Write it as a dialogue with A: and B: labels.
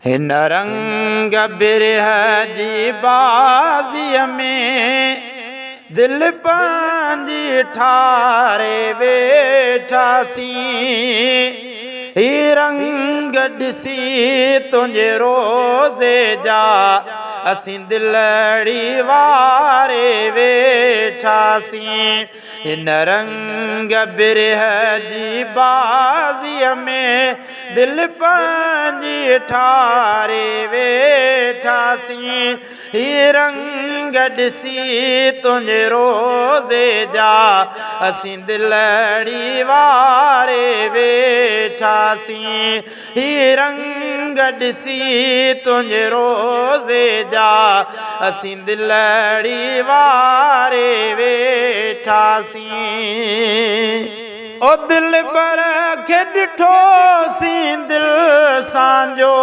A: हिन रंग बिरह जी बाज़ीअ में दिल पंहिंजी ठारे वेठासीं। ही रंग ॾिसी तुंहिंजे रोज़े जा असीं दिलड़ी वारे वेठासीं। हिन रंग बिरह जी बाज़ीअ में दिल पंहिंजी ठारे वेठासीं। ही रंग ॾिसी तुंहिंजे रोज़े जा असीं दिलड़ी वारे वेठासीं। ही रंग ॾिसी तुंहिंजे रोज़े जा असीं दिलड़ी वारे वेठासीं। ओ दिल बर खे ॾिठोसीं दिल सां जो